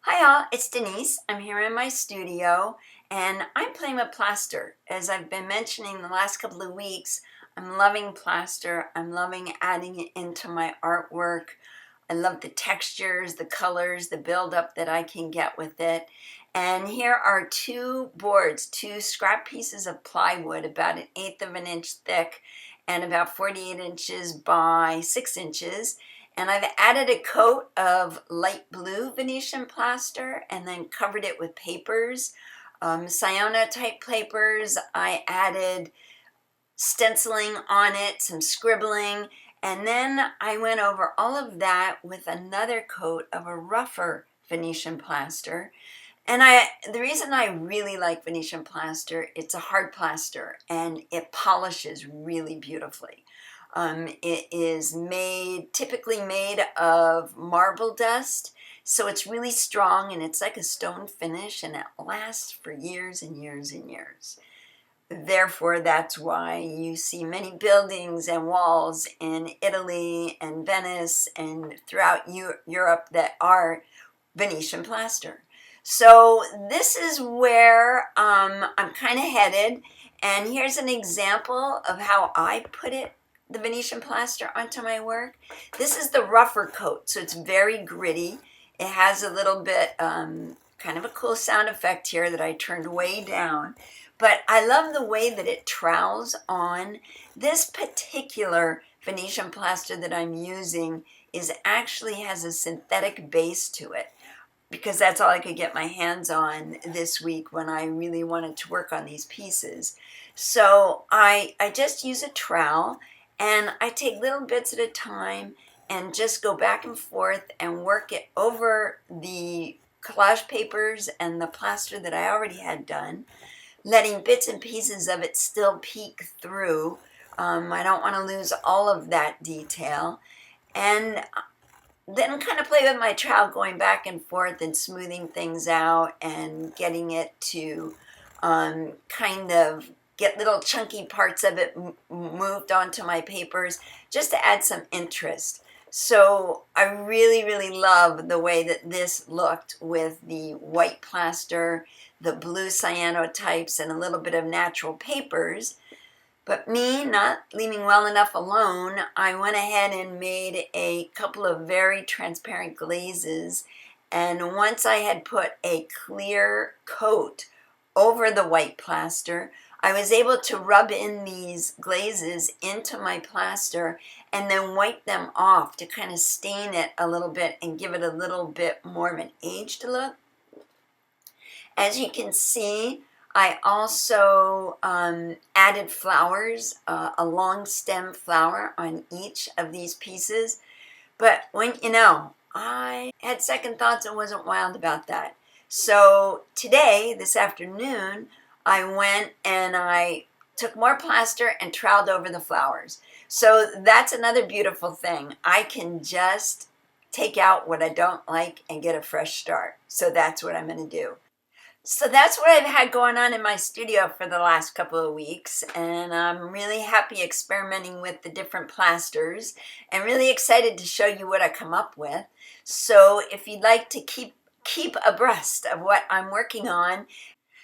Hi all, it's Denise. I'm here in my studio and I'm playing with plaster. As I've been mentioning the last couple of weeks, I'm loving plaster. I'm loving adding it into my artwork. I love the textures, the colors, the buildup that I can get with it. And here are two boards, two scrap pieces of plywood, about 1/8 of an inch thick and about 48 inches by 6 inches. And I've added a coat of light blue Venetian plaster and then covered it with papers, Sienna type papers. I added stenciling on it, some scribbling, and then I went over all of that with another coat of a rougher Venetian plaster. And the reason I really like Venetian plaster, it's a hard plaster and it polishes really beautifully. It is typically made of marble dust, so it's really strong and it's like a stone finish and it lasts for years and years and years. Therefore, that's why you see many buildings and walls in Italy and Venice and throughout Europe that are Venetian plaster. So this is where I'm kind of headed, and here's an example of how I put the Venetian plaster onto my work. This is the rougher coat, so it's very gritty. It has a little bit kind of a cool sound effect here that I turned way down, but I love the way that it trowels on. This particular Venetian plaster that I'm using actually has a synthetic base to it, because that's all I could get my hands on this week when I really wanted to work on these pieces. So I just use a trowel and I take little bits at a time and just go back and forth and work it over the collage papers and the plaster that I already had done, letting bits and pieces of it still peek through. I don't want to lose all of that detail. And then kind of play with my trowel, going back and forth and smoothing things out and getting it to kind of get little chunky parts of it moved onto my papers just to add some interest. So I really, really love the way that this looked with the white plaster, the blue cyanotypes, and a little bit of natural papers. But me not leaving well enough alone, I went ahead and made a couple of very transparent glazes. And once I had put a clear coat over the white plaster, I was able to rub in these glazes into my plaster and then wipe them off to kind of stain it a little bit and give it a little bit more of an aged look. As you can see, I also added flowers, a long stem flower on each of these pieces. But I had second thoughts and wasn't wild about that. So today, this afternoon, I went and I took more plaster and troweled over the flowers. So that's another beautiful thing. I can just take out what I don't like and get a fresh start. So that's what I'm going to do. So that's what I've had going on in my studio for the last couple of weeks, and I'm really happy experimenting with the different plasters and really excited to show you what I come up with. So if you'd like to keep abreast of what I'm working on,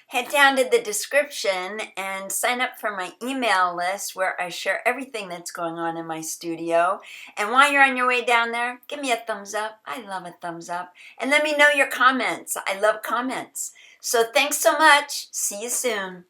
head down to the description and sign up for my email list where I share everything that's going on in my studio. And while you're on your way down there, give me a thumbs up. I love a thumbs up. And let me know your comments. I love comments. So thanks so much. See you soon.